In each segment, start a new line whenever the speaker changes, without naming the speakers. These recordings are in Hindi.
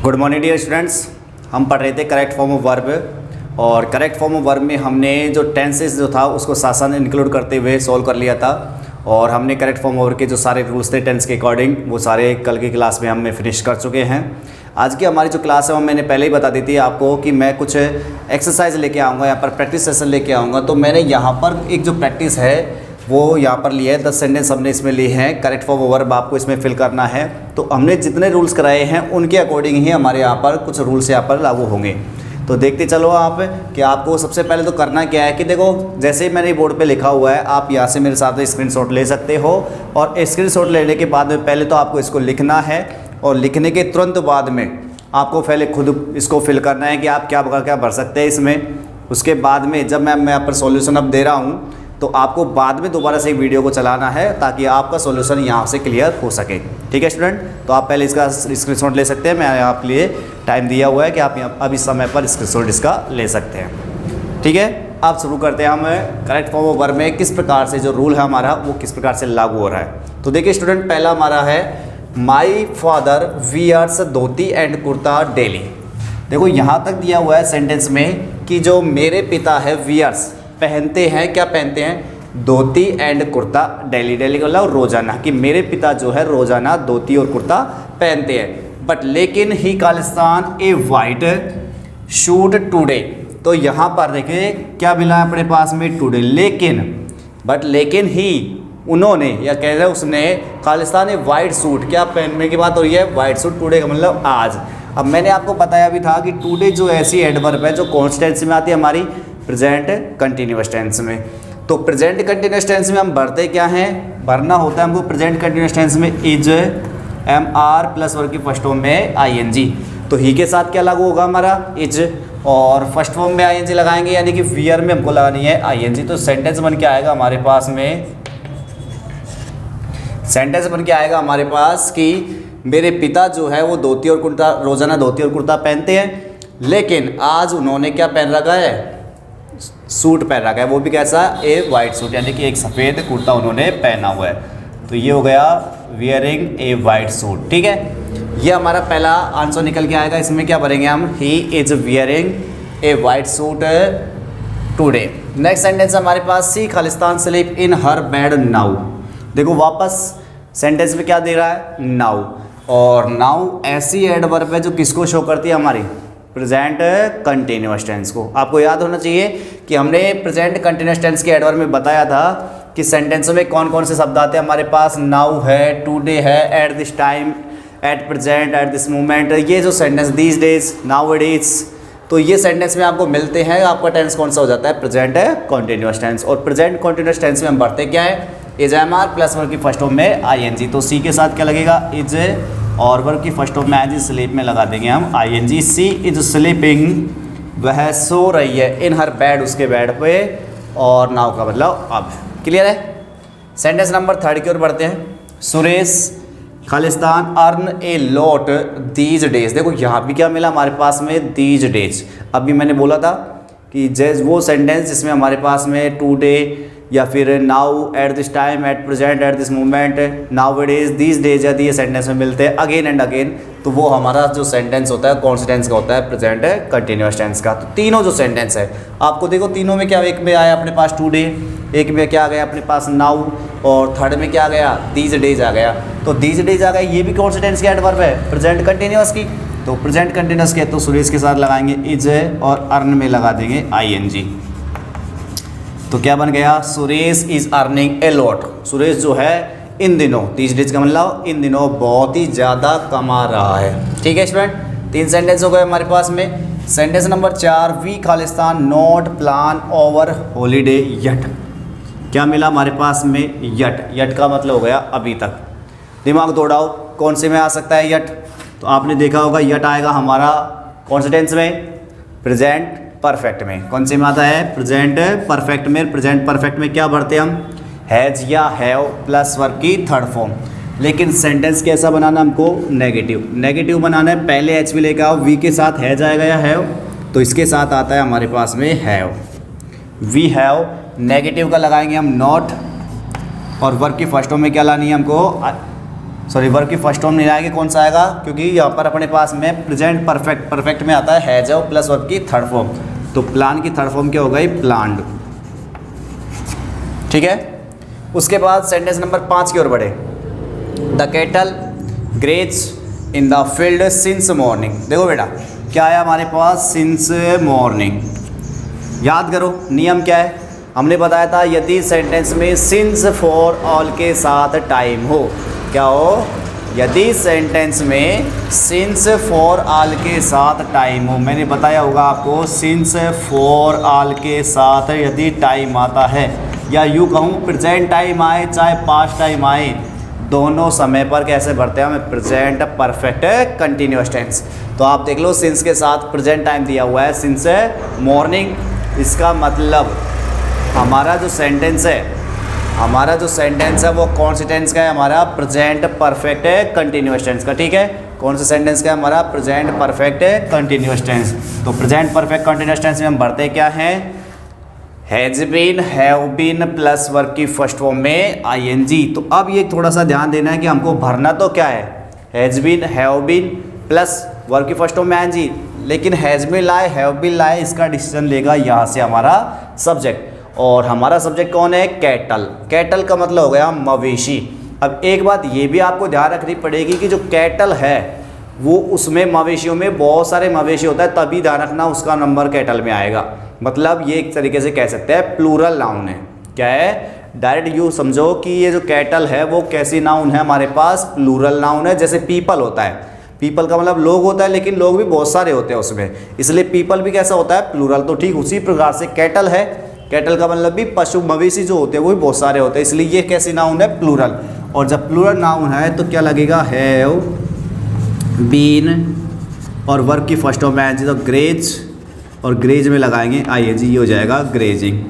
Good morning dear students. हम पढ़ रहे थे करेक्ट फॉर्म ऑफ वर्ब और करेक्ट फॉर्म ऑफ वर्ब में हमने जो टेंसेस जो था उसको साथ साथ इंक्लूड करते हुए सॉल्व कर लिया था और हमने करेक्ट फॉर्म ऑफ वर्ब के जो सारे रूल्स थे टेंस के अकॉर्डिंग वो सारे कल की क्लास में हमने फिनिश कर चुके हैं। आज की हमारी जो क्लास है वो मैंने पहले ही बता दी थी आपको कि मैं कुछ एक्सरसाइज लेके आऊँगा, यहाँ पर प्रैक्टिस सेशन लेके आऊँगा। तो मैंने यहाँ पर एक जो प्रैक्टिस है वो यहाँ पर लिया है, 10 सेंटेंस हमने इसमें लिए हैं। करेक्ट फॉर्म ऑफ वर्ब आपको इसमें फिल करना है। तो हमने जितने रूल्स कराए हैं उनके अकॉर्डिंग ही हमारे यहाँ पर कुछ रूल्स यहाँ पर लागू होंगे। तो देखते चलो आप कि आपको सबसे पहले तो करना क्या है कि देखो जैसे ही मैंने बोर्ड पे लिखा हुआ है आप यहाँ से मेरे साथ स्क्रीनशॉट ले सकते हो और स्क्रीनशॉट लेने के बाद में पहले तो आपको इसको लिखना है और लिखने के तुरंत बाद में आपको पहले खुद इसको फिल करना है कि आप क्या भर सकते हैं इसमें। उसके बाद में जब मैं यहाँ पर सॉल्यूशन अब दे रहा हूँ तो आपको बाद में दोबारा से वीडियो को चलाना है ताकि आपका सॉल्यूशन यहाँ से क्लियर हो सके। ठीक है स्टूडेंट, तो आप पहले इसका स्क्रीनशॉट ले सकते हैं। मैं आपके लिए टाइम दिया हुआ है कि आप यहाँ अब इस समय पर स्क्रीनशॉट इसका ले सकते हैं। ठीक है, अब शुरू करते हैं हम करेक्ट फॉर्म ऑफ वर्ब में किस प्रकार से जो रूल है हमारा वो किस प्रकार से लागू हो रहा है। तो देखिए स्टूडेंट, पहला हमारा है my father wears dhoti and kurta daily. देखो यहाँ तक दिया हुआ है सेंटेंस में कि जो मेरे पिता है वियर्स पहनते हैं, क्या पहनते हैं, धोती एंड कुर्ता डेली। डेली का मतलब रोजाना, कि मेरे पिता जो है रोजाना धोती और कुर्ता पहनते हैं। बट लेकिन ही खालिस्तान ए वाइट शूट टुडे। तो यहाँ पर देखिए क्या मिला है अपने पास में, टुडे। लेकिन बट लेकिन ही उन्होंने या कह रहे उसने खालिस्तान ए वाइट सूट, क्या पहनने की बात हो रही है, वाइट सूट। टुडे का मतलब आज। अब मैंने आपको बताया भी था कि टुडे जो ऐसी एडवर्ब है जो कॉन्स्टेंस में आती है हमारी प्रेजेंट कंटिन्यूअस टेंस में। तो प्रेजेंट कंटिन्यूअस टेंस में हम भरते क्या हैं, भरना होता है हमको प्रेजेंट कंटिन्यूअस टेंस में is am are plus verb की फर्स्ट फॉर्म में आई एन जी। तो ही के साथ क्या लागू होगा हमारा, इज, और फर्स्ट फॉर्म में आई एन जी लगाएंगे यानी कि वियर में हमको लगानी है आई एन जी। तो सेंटेंस बन के आएगा हमारे पास में, सेंटेंस बन के आएगा हमारे पास कि मेरे पिता जो है वो धोती और कुर्ता, रोजाना धोती और कुर्ता पहनते हैं, लेकिन आज उन्होंने क्या पहन रखा है, सूट पहन रखा है। वो भी कैसा, ए वाइट सूट, यानी कि एक सफ़ेद कुर्ता उन्होंने पहना हुआ है। तो ये हो गया वियरिंग ए वाइट सूट। ठीक है, ये हमारा पहला आंसर निकल के आएगा। इसमें क्या भरेंगे हम, he is wearing a white suit today. Next sentence हमारे पास, सी खालिस्तान sleep in her bed now. देखो वापस सेंटेंस में क्या दे रहा है, नाउ। और नाउ ऐसी एडवर्ब है जो किसको शो करती है, हमारी प्रेजेंट कंटिन्यूअस टेंस को। आपको याद होना चाहिए कि हमने प्रेजेंट कंटिन्यूअस टेंस के एडवर्ब में बताया था कि सेंटेंसों में कौन कौन से शब्द आते हैं हमारे पास, नाउ है, टुडे है, at this time, at present, at this moment. ये जो sentence these days, now days, तो ये सेंटेंस में आपको मिलते हैं। आपका टेंस कौन सा हो जाता है, प्रेजेंट कंटिन्यूअस टेंस। और प्रेजेंट कंटिन्यूअस टेंस में हम भरते क्या है, is am are plus verb की फर्स्ट फॉर्म में आई एन जी। तो सी के साथ क्या लगेगा, इज, और वर्ब की फर्स्ट फॉर्म में आई एन जी, स्लीप में लगा देंगे हम I N G. She is sleeping, वह सो रही है, इन हर बेड, उसके बेड पे, और नाउ का मतलब अब। क्लियर है। सेंटेंस नंबर 3 की ओर बढ़ते हैं। Suresh Khalistan earn a lot these days. देखो यहाँ भी क्या मिला हमारे पास में, दीज डेज। अभी मैंने बोला था कि जैसे वो सेंटेंस जिसमें हमारे पास में टुडे या फिर now, at this time, at present, at this moment, now days, these days, यदि ये सेंटेंस में मिलते हैं अगेन एंड अगेन, तो वो हमारा जो सेंटेंस होता है कौन से टेंस का होता है, प्रेजेंट कंटिन्यूअस टेंस का। तो तीनों जो सेंटेंस है आपको देखो, तीनों में क्या, एक में आया अपने पास टुडे, एक में क्या आ गया अपने पास नाउ, और थर्ड में क्या आ गया, दीज डेज आ गया। तो दीज डेज आ गया, ये भी कौन से टेंस की एडवर्ब है, प्रेजेंट कंटिन्यूअस की। तो प्रेजेंट कंटिन्यूअस के तो सुरेश के साथ लगाएंगे इज और अर्न में लगा देंगे आई एन जी। तो क्या बन गया, Suresh is earning a lot. Suresh जो है इन दिनों, 30 डेज का मतलब इन दिनों बहुत ही ज़्यादा कमा रहा है। ठीक है स्टूडेंट, 3 सेंटेंस हो गए हमारे पास में। सेंटेंस नंबर 4, वी खालिस्तान not plan over holiday yet. क्या मिला हमारे पास में, यट। यट का मतलब हो गया अभी तक। दिमाग दौड़ाओ, कौन से में आ सकता है यट। तो आपने देखा होगा यट आएगा हमारा कौन से टेंस में, प्रेजेंट परफेक्ट में। कौन से में आता है, प्रेजेंट परफेक्ट में। प्रेजेंट परफेक्ट में क्या भरते हम, हैज या हैव प्लस वर्ब की थर्ड फॉर्म। लेकिन सेंटेंस कैसा बनाना हमको, नेगेटिव। नेगेटिव बनाना है, पहले एच भी लेकर आओ, वी के साथ हैज आएगा या हैव, तो इसके साथ आता है हमारे पास में हैव, वी हैव। नेगेटिव का लगाएंगे हम नॉट, और वर्ब की फर्स्ट फॉर्म में क्या लानी है हमको, सॉरी वर्ब की फर्स्ट फॉर्म नहीं आएगी, कौन सा आएगा, क्योंकि यहाँ पर अपने पास में प्रेजेंट परफेक्ट, परफेक्ट में आता है हैज और प्लस वर्ब की थर्ड फॉर्म, तो प्लान की थर्ड फॉर्म क्या हो गई, प्लान्ड। ठीक है, उसके बाद सेंटेंस नंबर 5 की ओर बढ़े। The cattle graze in the field since morning. देखो बेटा क्या है हमारे पास, सिंस मॉर्निंग। याद करो नियम क्या है, हमने बताया था यदि सेंटेंस में सिंस फॉर ऑल के साथ टाइम हो, क्या हो, यदि सेंटेंस में सिंस फॉर ऑल के साथ टाइम हो, मैंने बताया होगा आपको, सिंस फॉर ऑल के साथ यदि टाइम आता है, या यूँ कहूँ प्रेजेंट टाइम आए चाहे पास्ट टाइम आए, दोनों समय पर कैसे भरते हैं हमें, प्रेजेंट परफेक्ट कंटिन्यूअस टेंस। तो आप देख लो सिंस के साथ प्रेजेंट टाइम दिया हुआ है, सिंस मॉर्निंग, इसका मतलब हमारा जो सेंटेंस है वो कौन सी टेंस का है, हमारा प्रेजेंट परफेक्ट कंटिन्यूअस टेंस का। ठीक है, कौन सा सेंटेंस का है, हमारा प्रेजेंट परफेक्ट कंटिन्यूअस टेंस। तो प्रेजेंट परफेक्ट कंटिन्यूअस टेंस में हम भरते क्या हैं, has been, have been plus verb की फर्स्ट फॉर्म में आईएनजी। तो अब ये थोड़ा सा ध्यान देना है कि हमको भरना तो क्या है, has been, have been plus verb की फर्स्ट फॉर्म में आईएनजी, लेकिन हैज बीन लाए, हैव बीन लाए, इसका डिसीजन लेगा यहाँ से हमारा सब्जेक्ट। और हमारा सब्जेक्ट कौन है, कैटल। कैटल का मतलब हो गया मवेशी। अब एक बात ये भी आपको ध्यान रखनी पड़ेगी कि जो कैटल है वो उसमें मवेशियों में बहुत सारे मवेशी होता है, तभी ध्यान रखना उसका नंबर कैटल में आएगा। मतलब ये एक तरीके से कह सकते हैं प्लूरल नाउन है। क्या है, डायरेक्ट यूँ समझो कि ये जो कैटल है वो कैसी नाउन है, हमारे पास प्लूरल नाउन है। जैसे पीपल होता है, पीपल का मतलब लोग होता है, लेकिन लोग भी बहुत सारे होते हैं उसमें, इसलिए पीपल भी कैसा होता है, प्लूरल। तो ठीक उसी प्रकार से कैटल है, कैटल का मतलब भी पशु मवेशी जो होते हैं वो भी बहुत सारे होते हैं, इसलिए ये कैसी नाउन है, प्लूरल। और जब प्लूरल नाउन है तो क्या लगेगा, हैव बीन, और वर्ब की फर्स्ट फॉर्म में तो ग्रेज, और ग्रेज में लगाएंगे आईएनजी, ये हो जाएगा ग्रेजिंग।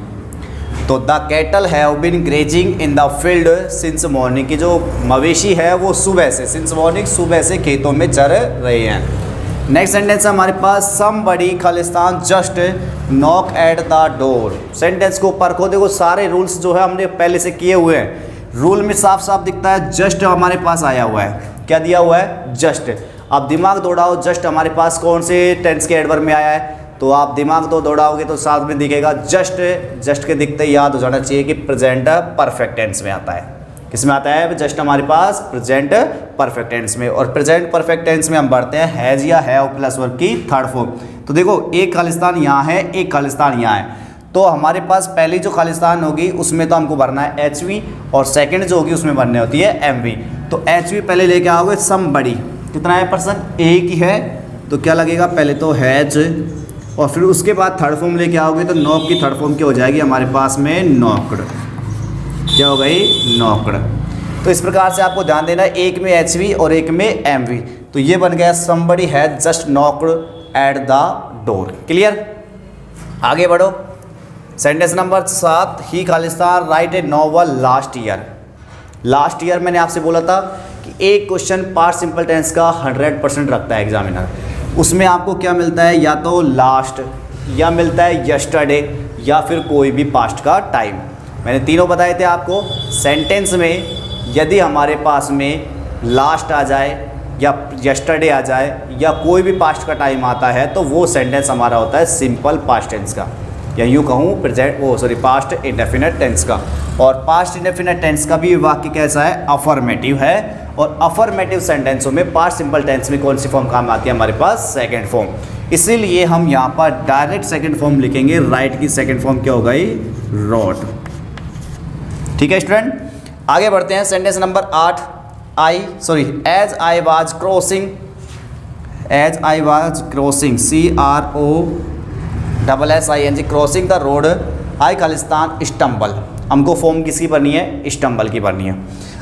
तो the cattle have been grazing in the field since morning, की जो मवेशी है वो सुबह से, सिंस मॉर्निंग सुबह से खेतों में चर रहे हैं। नेक्स्ट सेंटेंस है हमारे पास, समबडी खालिस्तान just knock at the door. Sentence को परखो, देखो सारे रूल्स जो है हमने पहले से किए हुए हैं, रूल में साफ साफ दिखता है जस्ट हमारे पास आया हुआ है। क्या दिया हुआ है, जस्ट। अब दिमाग दौड़ाओ, जस्ट हमारे पास कौन से टेंस के एडवर्ब में आया है, तो आप दिमाग तो दौड़ाओगे तो साथ में दिखेगा जस्ट। जस्ट के दिखते ही याद हो जाना चाहिए कि प्रेजेंट परफेक्ट टेंस में आता है। किस में आता है, जस्ट हमारे पास प्रेजेंट परफेक्ट टेंस में। और प्रेजेंट परफेक्ट टेंस में हम बढ़ते हैं हैज या हैव प्लस वर्ब की थर्ड फॉर्म। तो देखो एक खालिस्तान यहाँ है, एक खालिस्तान यहाँ है, तो हमारे पास पहली जो खालिस्तान होगी उसमें तो हमको भरना है HV, और सेकंड जो होगी उसमें भरनी होती है MV। तो HV पहले लेके आओगे, समबडी कितना है पर्सन, एक ही है, तो क्या लगेगा, पहले तो हैज, और फिर उसके बाद थर्ड फॉर्म लेके आओगे तो नॉक की थर्ड फॉर्म क्या हो जाएगी हमारे पास में, नॉक्ड। क्या हो गई, नॉक्ड। तो इस प्रकार से आपको ध्यान देना है, एक में HV और एक में MV। तो ये बन गया somebody has just knocked eight the door. Clear, आगे बढ़ो। सेंटेंस नंबर 7, ही खालिस्तान राइट ए novel last year. Last year मैंने आपसे बोला था कि एक क्वेश्चन पास्ट सिंपल टेंस का 100% रखता है एग्जामिनर। उसमें आपको क्या मिलता है, या तो लास्ट, या मिलता है यस्टरडे, या फिर कोई भी पास्ट का टाइम। मैंने तीनों बताए थे आपको। सेंटेंस में यदि हमारे पास में लास्ट आ जाए, या यस्टरडे आ जाए, या कोई भी पास्ट का टाइम आता है, तो वो सेंटेंस हमारा होता है सिंपल पास्ट टेंस का, या यूँ कहूँ पास्ट इंडेफिनिट टेंस का। और पास्ट इंडेफिनिट टेंस का भी वाक्य कैसा है, अफर्मेटिव है। और अफर्मेटिव सेंटेंसों में पास्ट सिंपल टेंस में कौन सी फॉर्म काम आती है, हमारे पास सेकंड फॉर्म। इसीलिए हम यहाँ पर डायरेक्ट सेकंड फॉर्म लिखेंगे। राइट की सेकंड फॉर्म क्या हो गई, रोट। ठीक है स्टूडेंट, आगे बढ़ते हैं। Sentence number 8, as I was crossing, CROSSING crossing the road, I खालिस्तान स्टम्बल। हमको फॉर्म किसकी भरनी है, स्टम्बल की भरनी है।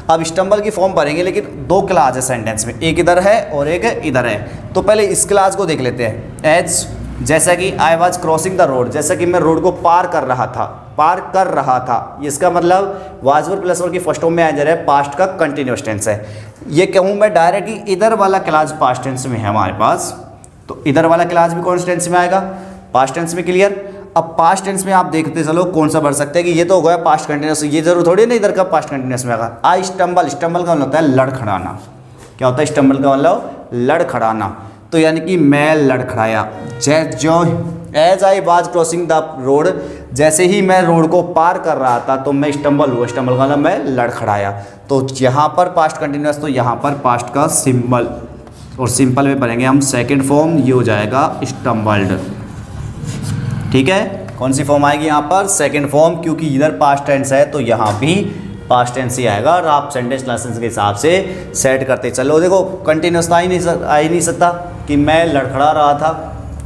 अब स्टम्बल की फॉर्म भरेंगे, लेकिन दो क्लास है सेंटेंस में, एक इधर है और एक इधर है। तो पहले इस क्लास को देख लेते हैं। एज, जैसा कि आई वाज क्रॉसिंग द रोड, जैसा कि मैं रोड को पार कर रहा था, इसका मतलब वाज वर्ब प्लस वर्ब की फर्स्ट फॉर्म में आ जा रहा है, पास्ट का कंटिन्यूअस टेंस है। ये कहूँ मैं डायरेक्ट ही, इधर वाला क्लास पास्ट टेंस में है हमारे पास, तो इधर वाला क्लास भी कौन से टेंस में आएगा, पास्ट टेंस में। क्लियर, अब पास्ट टेंस में आप देखते चलो कौन सा भर सकते हैं कि ये तो हो गया पास्ट कंटिन्यूअस, ये जरूर थोड़ी ना इधर का पास्ट कंटिन्यूअस में आएगा। आई स्टम्बल, स्टम्बल का मतलब होता है लड़खड़ाना। क्या होता है स्टम्बल का मतलब? लड़खड़ाना। तो यानी कि मैं लड़खड़ाया। As I was crossing the road, जैसे ही मैं रोड को पार कर रहा था तो मैं स्टम्बल हुआ। स्टम्बल का मतलब मैं लड़खड़ाया। तो यहाँ पर पास्ट कंटिन्यूअस, तो यहाँ पर पास्ट का सिंबल और सिंपल में पढ़ेंगे हम सेकंड फॉर्म, ये हो जाएगा स्टम्बल्ड। ठीक है, कौन सी फॉर्म आएगी यहाँ पर? सेकंड फॉर्म, क्योंकि इधर पास्ट टेंस है तो यहाँ भी पास्ट टेंस ही आएगा। और आप सेंटेंस क्लासेस के हिसाब से सेट करते चलो। देखो कंटिन्यूअस आ ही नहीं सकता कि मैं लड़खड़ा रहा था,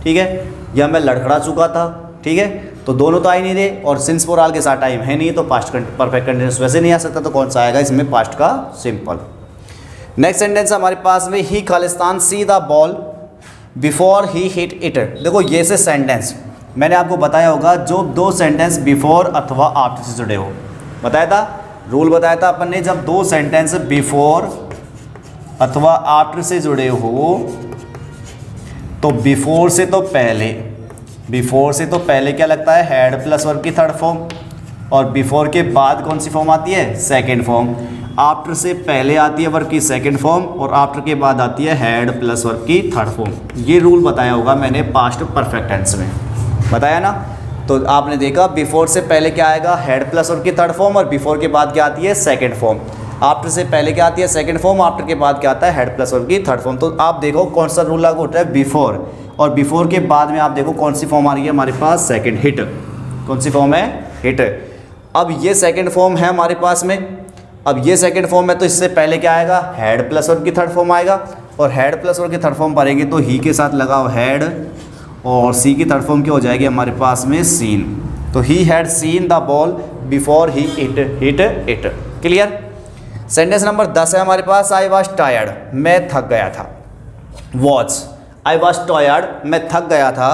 ठीक है, या मैं लड़खड़ा चुका था, ठीक है, तो दोनों तो आ ही नहीं रहे। और सिंस फोर ऑल के साथ टाइम है नहीं तो पास्ट परफेक्ट कंटिन्यूअस वैसे नहीं आ सकता, तो कौन सा आएगा इसमें? पास्ट का सिंपल। नेक्स्ट सेंटेंस हमारे पास में, ही खालिस्तान see the ball before he hit it. देखो ये से सेंटेंस मैंने आपको बताया होगा, जो दो सेंटेंस बिफोर अथवा आफ्टर से जुड़े हो, बताया था, रूल बताया था अपन ने, जब दो सेंटेंस बिफोर अथवा आफ्टर से जुड़े हो तो बिफोर से तो पहले क्या लगता है? हैड प्लस वर्ब की थर्ड फॉर्म, और बिफोर के बाद कौन सी फॉर्म आती है? Second form. आफ्टर से पहले आती है वर्ब की सेकंड फॉर्म और आफ्टर के बाद आती है हैड प्लस वर्ब की थर्ड फॉर्म। ये रूल बताया होगा मैंने पास्ट परफेक्ट टेंस में, बताया ना। तो आपने देखा बिफोर से पहले क्या आएगा? हैड प्लस वर्ब की थर्ड फॉर्म, और बिफोर के बाद क्या आती है? Second form. आफ्टर से पहले क्या आती है? Second form. आफ्टर के बाद क्या आता है? हेड प्लस वर्ब की थर्ड फॉर्म। तो आप देखो कौन सा रूल लागू होता है? बिफोर। और बिफोर के बाद में आप देखो कौन सी फॉर्म आ रही है हमारे पास? Second, hit. कौन सी फॉर्म है? हिट। अब ये सेकंड फॉर्म है हमारे पास में। अब ये सेकंड फॉर्म है तो इससे पहले क्या आएगा? हेड प्लस वर्ब की थर्ड फॉर्म आएगा, और हेड प्लस वर्ब की थर्ड फॉर्म पढ़ेंगे तो ही के साथ लगाओ हेड, और सी की थर्ड फॉर्म क्या हो जाएगी हमारे पास में? सीन। तो he had seen the ball before he hit it. Clear? Sentence number 10 है हमारे पास, आई वॉज टायर्ड, मैं थक गया था। वॉच, आई वॉज टायर्ड, मैं थक गया था।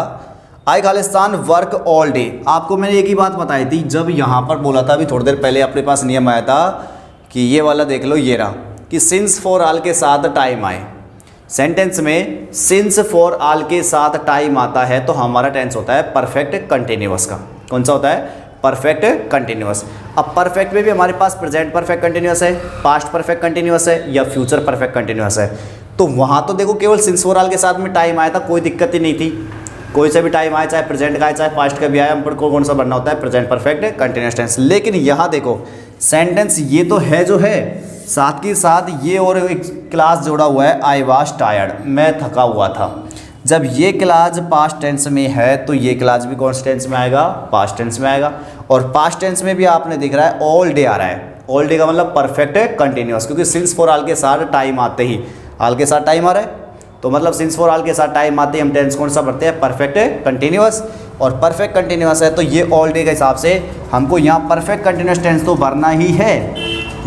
आई खालिस्तान वर्क ऑल डे। आपको मैंने एक ही बात बताई थी जब यहाँ पर बोला था, अभी थोड़ी देर पहले अपने पास नियम आया था कि ये वाला देख लो, ये रहा कि सिंस फॉर ऑल के साथ टाइम आए। सेंटेंस में सिंस फॉर ऑल के साथ टाइम आता है तो हमारा टेंस होता है परफेक्ट कंटिन्यूअस का। कौन सा होता है? Perfect continuous. अब परफेक्ट में भी हमारे पास प्रेजेंट परफेक्ट कंटिन्यूअस है, पास्ट परफेक्ट कंटिन्यूअस है, या फ्यूचर परफेक्ट कंटिन्यूअस है। तो वहाँ तो देखो केवल सिंस फॉर ऑल के साथ में टाइम आया था, कोई दिक्कत ही नहीं थी। कोई सा भी टाइम आया, चाहे प्रेजेंट का आए चाहे पास्ट का भी आया, हम पर को कौन सा बनना होता है? Present perfect continuous tense. लेकिन यहाँ देखो सेंटेंस ये तो है जो है, साथ के साथ ये और एक क्लास जोड़ा हुआ है, आई वॉज टायर्ड, मैं थका हुआ था। जब ये क्लास पास्ट टेंस में है तो ये क्लास भी कौन से टेंस में आएगा? पास्ट टेंस में आएगा। और पास्ट टेंस में भी आपने दिख रहा है ऑल डे आ रहा है। ऑल डे का मतलब परफेक्ट कंटिन्यूअस, क्योंकि सिंस फॉर ऑल के साथ टाइम आते ही, ऑल के साथ टाइम आ रहा है तो मतलब सिंस फॉर ऑल के साथ टाइम आते ही हम टेंस कौन सा पढ़ते हैं? Perfect continuous. और परफेक्ट कंटिन्यूअस है तो ये ऑल डे के हिसाब से हमको यहाँ परफेक्ट कंटिन्यूअस टेंस तो भरना ही है,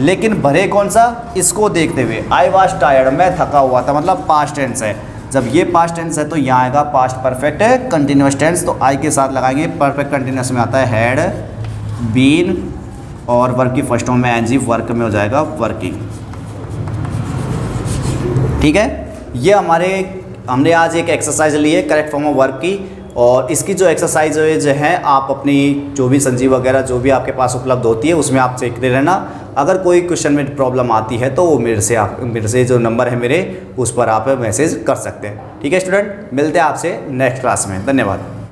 लेकिन भरे कौन सा? इसको देखते हुए, आई वॉज टायर्ड, मैं थका हुआ था, मतलब पास्ट टेंस है। जब ये पास्ट टेंस है तो यहाँ आएगा पास्ट परफेक्ट कंटिन्यूअस टेंस। तो आई के साथ लगाएंगे, परफेक्ट कंटिन्यूअस में आता है हैड, बीन, और वर्क की फर्स्ट फॉर्म में एनजी, वर्क में हो जाएगा वर्किंग। ठीक है, ये हमने आज एक एक्सरसाइज ली है करेक्ट फॉर्म ऑफ वर्क की, और इसकी जो एक्सरसाइज है आप अपनी जो भी संजीव वगैरह जो भी आपके पास उपलब्ध होती है उसमें आप सीखते रहना। अगर कोई क्वेश्चन में प्रॉब्लम आती है तो वो मेरे से जो नंबर है मेरे, उस पर आप मैसेज कर सकते हैं। ठीक है स्टूडेंट, मिलते हैं आपसे नेक्स्ट क्लास में। धन्यवाद।